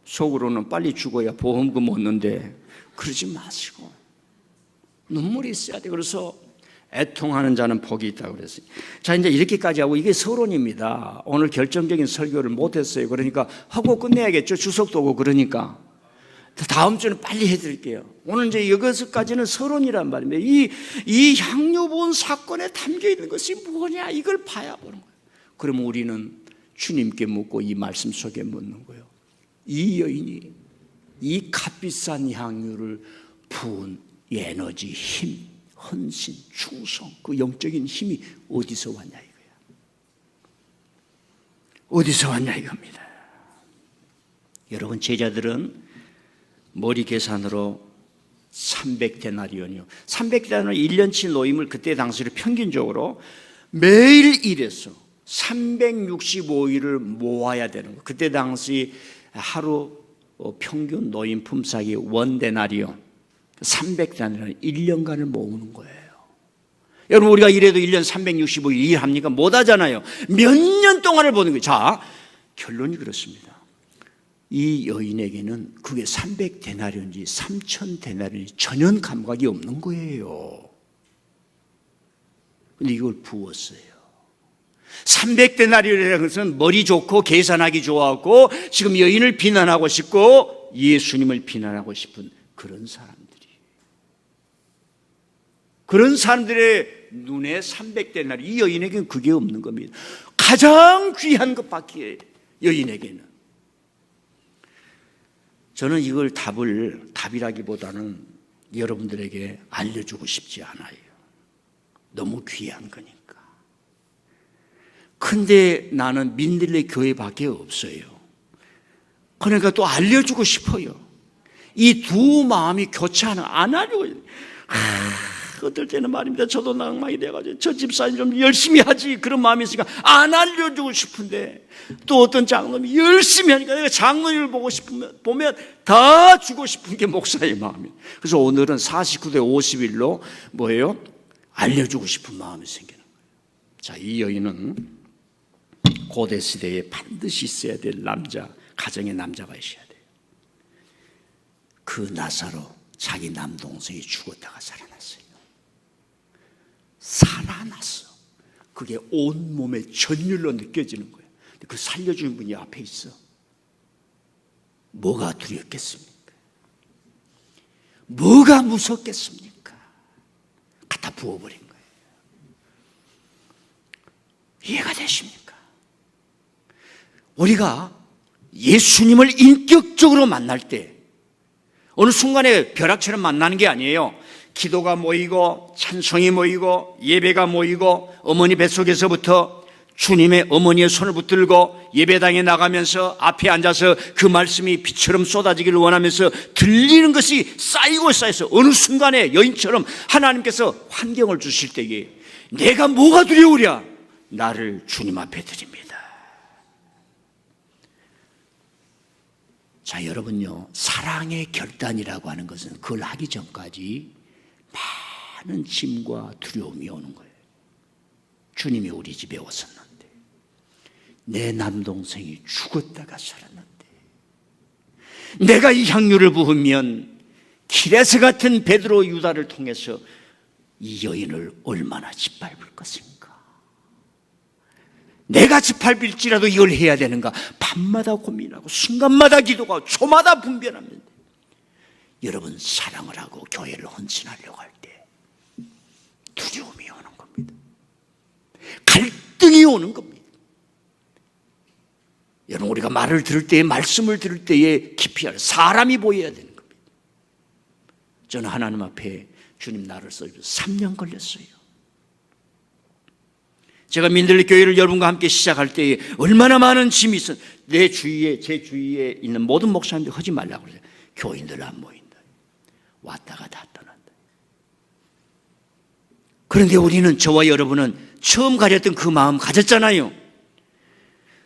속으로는 빨리 죽어야 보험금 얻는데 그러지 마시고 눈물이 있어야 돼. 그래서 애통하는 자는 복이 있다고 그랬어요. 자, 이제 이렇게까지 하고 이게 서론입니다. 오늘 결정적인 설교를 못했어요. 그러니까 하고 끝내야겠죠. 추석도 오고 그러니까. 다음 주는 빨리 해드릴게요. 오늘 이제 여기서까지는 서론이란 말입니다. 이 향유 부은 사건에 담겨 있는 것이 뭐냐 이걸 봐야 보는 거예요. 그러면 우리는 주님께 묻고 이 말씀 속에 묻는 거예요. 이 여인이 이 값비싼 향유를 부은 에너지, 힘, 헌신, 충성, 그 영적인 힘이 어디서 왔냐 이거야. 어디서 왔냐 이겁니다. 여러분 제자들은 머리 계산으로 300데나리온이요. 300데나리온 1년치 노임을 그때 당시로 평균적으로 매일 일해서 365일을 모아야 되는 거예요. 그때 당시 하루 평균 노임 품삯이 1데나리온 300데나리온 1년간을 모으는 거예요. 여러분 우리가 이래도 1년 365일 일합니까? 못 하잖아요. 몇 년 동안을 보는 거예요. 자, 결론이 그렇습니다. 이 여인에게는 그게 300데나리온인지 3000데나리온인지 전혀 감각이 없는 거예요. 근데 이걸 부었어요. 300데나리온이라는 것은 머리 좋고 계산하기 좋아하고 지금 여인을 비난하고 싶고 예수님을 비난하고 싶은 그런 사람들이. 그런 사람들의 눈에 300데나리온, 이 여인에게는 그게 없는 겁니다. 가장 귀한 것밖에 여인에게는. 저는 이걸 답이라기보다는 여러분들에게 알려주고 싶지 않아요. 너무 귀한 거니까. 근데 나는 민들레 교회밖에 없어요. 그러니까 또 알려주고 싶어요. 이 두 마음이 교차하는, 안 하려고. 어떨 때는 말입니다. 저도 낭망이 돼가지고 저 집사님 좀 열심히 하지 그런 마음이 있으니까 안 알려주고 싶은데 또 어떤 장로님이 열심히 하니까 내가 장로님을 보면 다 주고 싶은 게 목사의 마음이에요. 그래서 오늘은 49대 51로 뭐예요? 알려주고 싶은 마음이 생기는 거예요. 자, 이 여인은 고대 시대에 반드시 있어야 될 남자, 가정의 남자가 있어야 돼요. 그 나사로 자기 남동생이 죽었다가 살아났어요. 살아났어. 그게 온몸에 전율로 느껴지는 거예요. 근데 그 살려주는 분이 앞에 있어. 뭐가 두렵겠습니까? 뭐가 무섭겠습니까? 갖다 부어버린 거예요. 이해가 되십니까? 우리가 예수님을 인격적으로 만날 때 어느 순간에 벼락처럼 만나는 게 아니에요. 기도가 모이고 찬송이 모이고 예배가 모이고 어머니 뱃속에서부터 주님의 어머니의 손을 붙들고 예배당에 나가면서 앞에 앉아서 그 말씀이 비처럼 쏟아지기를 원하면서 들리는 것이 쌓이고 쌓여서 어느 순간에 여인처럼 하나님께서 환경을 주실 때에 내가 뭐가 두려우랴? 나를 주님 앞에 드립니다. 자, 여러분요, 사랑의 결단이라고 하는 것은 그걸 하기 전까지 많은 짐과 두려움이 오는 거예요. 주님이 우리 집에 오셨는데 내 남동생이 죽었다가 살았는데 내가 이 향유를 부으면 길에서 같은 베드로 유다를 통해서 이 여인을 얼마나 짓밟을 것인가? 내가 짓밟을지라도 이걸 해야 되는가? 밤마다 고민하고 순간마다 기도하고 초마다 분별합니다. 여러분, 사랑을 하고 교회를 헌신하려고 할 때 두려움이 오는 겁니다. 갈등이 오는 겁니다. 여러분, 우리가 말을 들을 때에, 말씀을 들을 때에 깊이 알 사람이 보여야 되는 겁니다. 저는 하나님 앞에 주님 나를 써주셔서 3년 걸렸어요. 제가 민들레 교회를 여러분과 함께 시작할 때에 얼마나 많은 짐이 있어. 내 주위에, 제 주위에 있는 모든 목사님들 하지 말라고 그래요. 교인들 안 모인다. 왔다가 다 떠난다. 그런데 우리는, 저와 여러분은 처음 가졌던 그 마음 가졌잖아요.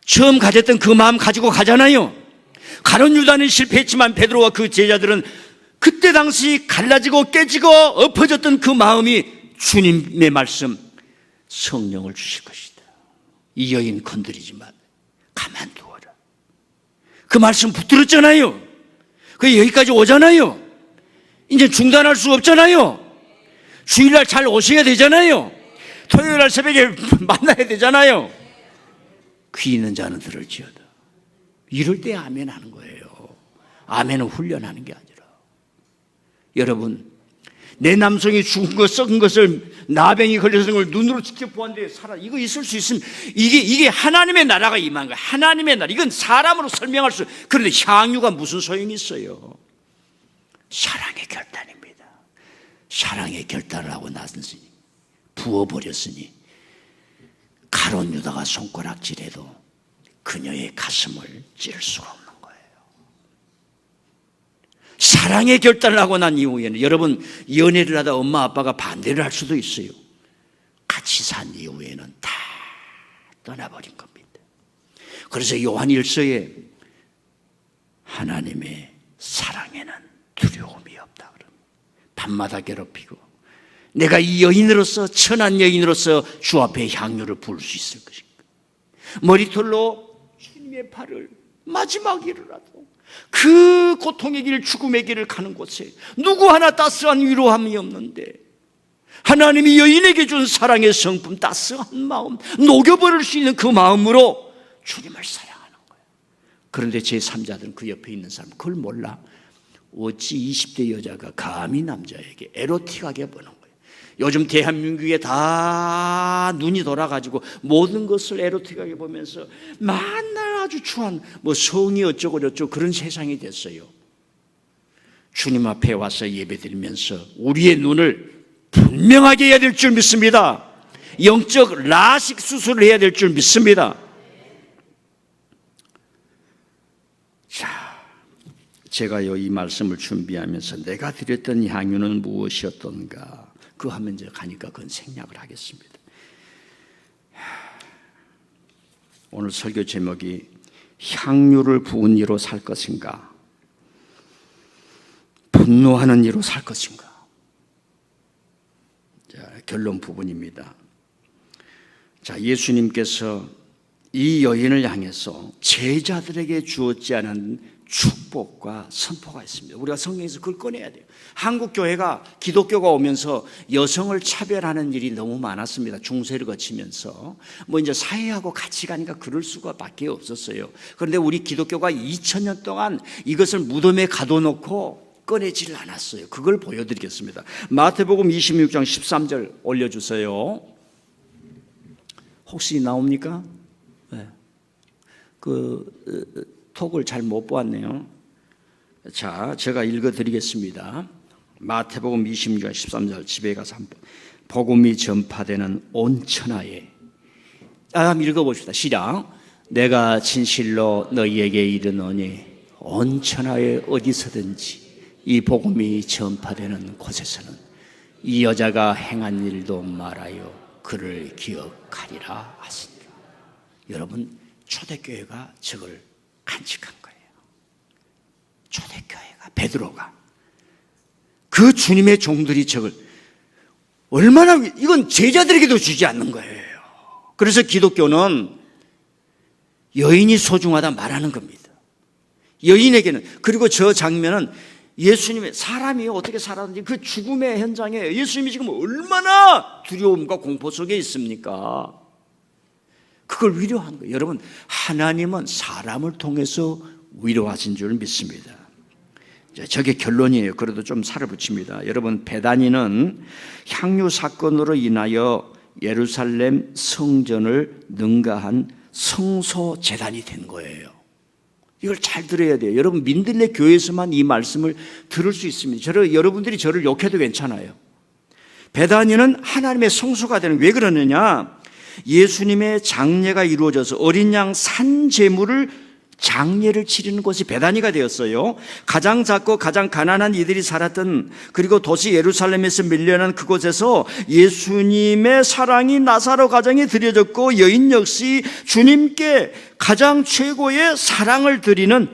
처음 가졌던 그 마음 가지고 가잖아요. 가룟 유다는 실패했지만 베드로와 그 제자들은 그때 당시 갈라지고 깨지고 엎어졌던 그 마음이 주님의 말씀, 성령을 주실 것이다. 이 여인 건드리지만 가만두어라. 그 말씀 붙들었잖아요. 그 여기까지 오잖아요. 이제 중단할 수 없잖아요. 주일날 잘 오셔야 되잖아요. 토요일날 새벽에 만나야 되잖아요. 귀 있는 자는 들을지어다. 이럴 때 아멘 하는 거예요. 아멘은 훈련하는 게 아니라. 여러분, 내 남성이 죽은 것, 썩은 것을, 나병이 걸려서 걸 눈으로 직접 보았는데 이거 있을 수 있으면 이게 하나님의 나라가 임한 거예요. 하나님의 나라. 이건 사람으로 설명할 수. 그런데 향유가 무슨 소용이 있어요? 사랑의 결단입니다. 사랑의 결단을 하고 났으니, 부어버렸으니 가룟 유다가 손가락질해도 그녀의 가슴을 찌를 수가 없는 거예요. 사랑의 결단을 하고 난 이후에는, 여러분, 연애를 하다 엄마 아빠가 반대를 할 수도 있어요. 같이 산 이후에는 다 떠나버린 겁니다. 그래서 요한 1서에 하나님의 사랑에는 두려움이 없다 그럽니다. 밤마다 괴롭히고 내가 이 여인으로서, 천한 여인으로서 주 앞에 향유를 부을 수 있을 것인가? 머리털로 주님의 발을 마지막 일이라도 그 고통의 길, 죽음의 길을 가는 곳에 누구 하나 따스한 위로함이 없는데 하나님이 여인에게 준 사랑의 성품, 따스한 마음, 녹여버릴 수 있는 그 마음으로 주님을 사랑하는 거예요. 그런데 제3자들은, 그 옆에 있는 사람 그걸 몰라. 어찌 20대 여자가 감히 남자에게 에로틱하게 보는 거예요. 요즘 대한민국에 다 눈이 돌아가지고 모든 것을 에로틱하게 보면서 만날 아주 추한 성이 어쩌고 저쩌고 그런 세상이 됐어요. 주님 앞에 와서 예배드리면서 우리의 눈을 분명하게 해야 될 줄 믿습니다. 영적 라식 수술을 해야 될 줄 믿습니다. 자, 제가요, 이 말씀을 준비하면서 내가 드렸던 향유는 무엇이었던가, 그거 하면 이제 가니까 그건 생략을 하겠습니다. 오늘 설교 제목이 향유를 부은 이로 살 것인가, 분노하는 이로 살 것인가. 자, 결론 부분입니다. 자, 예수님께서 이 여인을 향해서 제자들에게 주었지 않은 축복과 선포가 있습니다. 우리가 성경에서 그걸 꺼내야 돼요. 한국 교회가, 기독교가 오면서 여성을 차별하는 일이 너무 많았습니다. 중세를 거치면서 이제 사회하고 같이 가니까 그럴 수가 밖에 없었어요. 그런데 우리 기독교가 2000년 동안 이것을 무덤에 가둬놓고 꺼내질 않았어요. 그걸 보여드리겠습니다. 마태복음 26장 13절 올려주세요. 혹시 나옵니까? 네. 톡을 잘 못 보았네요. 자, 제가 읽어드리겠습니다. 마태복음 26장 13절 집에 가서 한번 복음이 전파되는 온 천하에 한번 읽어봅시다. 시작. 내가 진실로 너희에게 이르노니 온 천하에 어디서든지 이 복음이 전파되는 곳에서는 이 여자가 행한 일도 말하여 그를 기억하리라 하시니라. 여러분, 초대교회가 저걸 간직한 거예요. 초대교회가, 베드로가, 그 주님의 종들이 저걸 얼마나, 이건 제자들에게도 주지 않는 거예요. 그래서 기독교는 여인이 소중하다 말하는 겁니다. 여인에게는. 그리고 저 장면은 예수님의, 사람이 어떻게 살았는지 그 죽음의 현장에 예수님이 지금 얼마나 두려움과 공포 속에 있습니까? 그걸 위로한 거예요. 여러분, 하나님은 사람을 통해서 위로하신 줄 믿습니다. 저게 결론이에요. 그래도 좀 살을 붙입니다. 여러분, 베다니는 향유 사건으로 인하여 예루살렘 성전을 능가한 성소 제단이 된 거예요. 이걸 잘 들어야 돼요. 여러분, 민들레 교회에서만 이 말씀을 들을 수 있습니다. 여러분들이 저를 욕해도 괜찮아요. 베다니는 하나님의 성소가 되는, 왜 그러느냐? 예수님의 장례가 이루어져서 어린 양 산 제물을 장례를 치르는 곳이 베다니가 되었어요. 가장 작고 가장 가난한 이들이 살았던, 그리고 도시 예루살렘에서 밀려난 그곳에서 예수님의 사랑이 나사로 가정에 드려졌고 여인 역시 주님께 가장 최고의 사랑을 드리는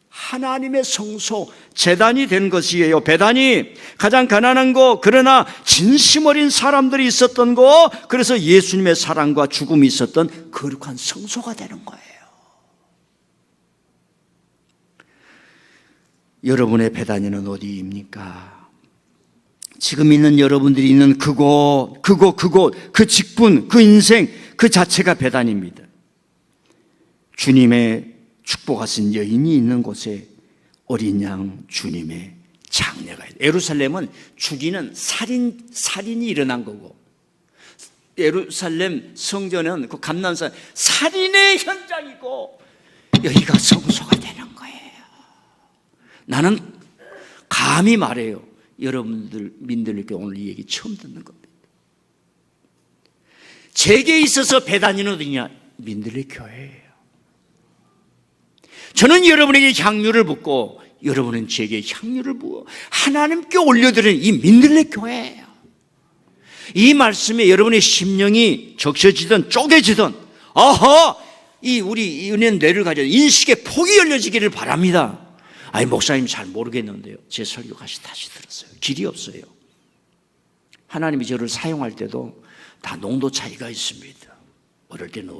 하나님의 성소, 제단이 된 것이에요. 베다니, 가장 가난한 곳, 그러나 진심 어린 사람들이 있었던 곳, 그래서 예수님의 사랑과 죽음이 있었던 거룩한 성소가 되는 거예요. 여러분의 베다니는 어디입니까? 지금 있는 여러분들이 있는 그곳, 그 직분, 그 인생, 그 자체가 베다니입니다. 주님의 축복하신 여인이 있는 곳에 어린 양 주님의 장례가 있어요. 예루살렘은 죽이는 살인이 일어난 거고, 예루살렘 성전은 그 감람산 살인의 현장이고, 여기가 성소가 되는 거예요. 나는 감히 말해요. 여러분들 민들레교회 오늘 이 얘기 처음 듣는 겁니다. 제게 있어서 베다니는 어디냐? 민들레 교회예요. 저는 여러분에게 향유를 붓고 여러분은 제게 향유를 부어 하나님께 올려드리는 이 민들레 교회예요. 이 말씀에 여러분의 심령이 적셔지든 쪼개지든, 우리 은혜는 뇌를 가져 인식의 폭이 열려지기를 바랍니다. 아니, 목사님 잘 모르겠는데요. 제 설교 다시 들었어요. 길이 없어요. 하나님이 저를 사용할 때도 다 농도 차이가 있습니다. 어릴 때는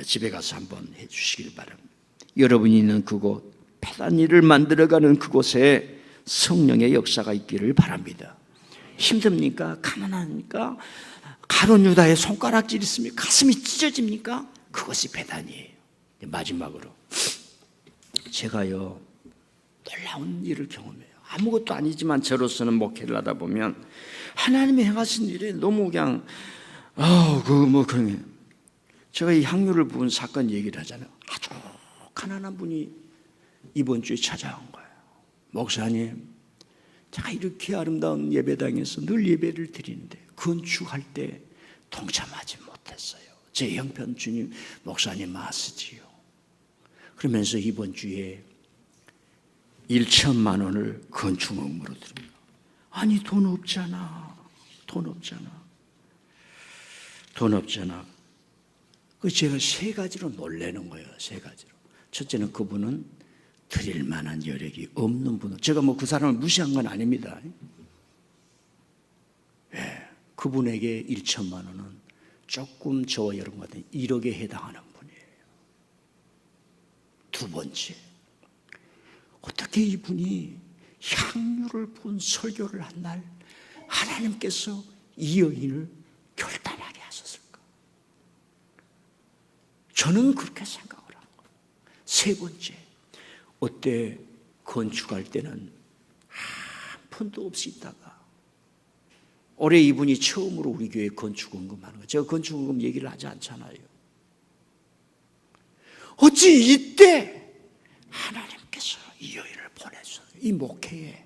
집에 가서 한번 해주시길 바랍니다. 여러분이 있는 그곳, 베다니를 만들어가는 그곳에 성령의 역사가 있기를 바랍니다. 힘듭니까? 가난합니까? 가룟 유다의 손가락질 있습니까? 가슴이 찢어집니까? 그것이 베다니예요. 마지막으로 제가요, 놀라운 일을 경험해요. 아무것도 아니지만 저로서는 목회를 하다 보면 하나님이 행하신 일이 너무 그냥 제가 이 향유를 부은 사건 얘기를 하잖아요. 아주 가난한 분이 이번 주에 찾아온 거예요. 목사님, 제가 이렇게 아름다운 예배당에서 늘 예배를 드리는데 건축할 때 동참하지 못했어요. 제 형편 주님, 목사님 아시지요? 그러면서 이번 주에 1천만 원을 건축업무로 드립니다. 아니, 돈 없잖아. 그래서 제가 세 가지로 놀라는 거예요. 세 가지로. 첫째는 그분은 드릴 만한 여력이 없는 분은, 제가 그 사람을 무시한 건 아닙니다. 그분에게 1천만 원은 조금 저와 여러분 같은 1억에 해당하는 분이에요. 두 번째, 어떻게 이분이 향유를 부은 설교를 한 날 하나님께서 이 여인을 결단하게 하셨을까? 저는 그렇게 생각을 합니다. 세 번째, 어때 건축할 때는 푼도 없이 있다가 올해 이분이 처음으로 우리 교회 건축원금 하는 거예요. 제가 건축원금 얘기를 하지 않잖아요. 어찌 이때 하나님께서 이 여인을 보내주셨어요. 이 목회에.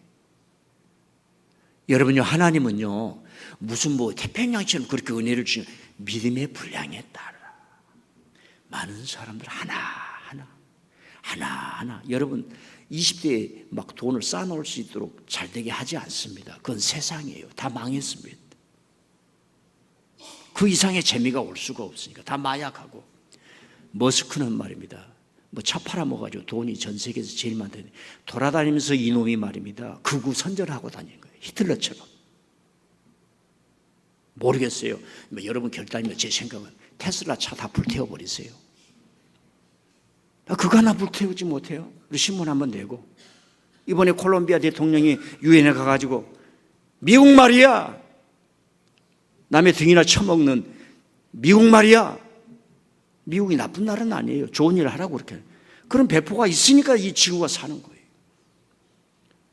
여러분요, 하나님은요 무슨 태평양처럼 그렇게 은혜를 주시는 믿음의 분량에 따라 많은 사람들 하나하나 여러분 20대에 막 돈을 쌓아놓을 수 있도록 잘 되게 하지 않습니다. 그건 세상이에요. 다 망했습니다. 그 이상의 재미가 올 수가 없으니까 다 마약하고. 머스크는 말입니다. 차 팔아먹어가지고 돈이 전 세계에서 제일 많다니 돌아다니면서 이놈이 말입니다. 극우 선전하고 다니는 거예요. 히틀러처럼. 모르겠어요. 여러분 결단이면 제 생각은 테슬라 차 다 불태워버리세요. 그거 하나 불태우지 못해요? 우리 신문 한번 내고. 이번에 콜롬비아 대통령이 유엔에 가가지고 미국 말이야. 남의 등이나 쳐먹는 미국 말이야. 미국이 나쁜 나라는 아니에요. 좋은 일을 하라고 그렇게. 그런 배포가 있으니까 이 지구가 사는 거예요.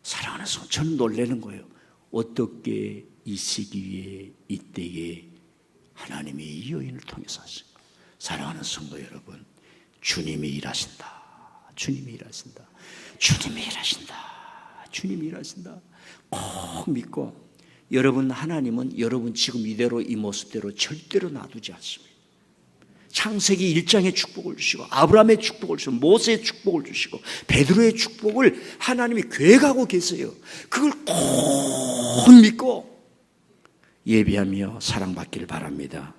사랑하는 성도, 저는 놀라는 거예요. 어떻게 이 시기에 이때에 하나님이 이 여인을 통해서 하신가. 사랑하는 성도 여러분, 주님이 일하신다. 주님이 일하신다. 주님이 일하신다. 주님이 일하신다. 꼭 믿고 여러분, 하나님은 여러분 지금 이대로 이 모습대로 절대로 놔두지 않습니다. 창세기 1장의 축복을 주시고 아브라함의 축복을 주시고 모세의 축복을 주시고 베드로의 축복을 하나님이 계획하고 계세요. 그걸 꼭 믿고 예비하며 사랑받기를 바랍니다.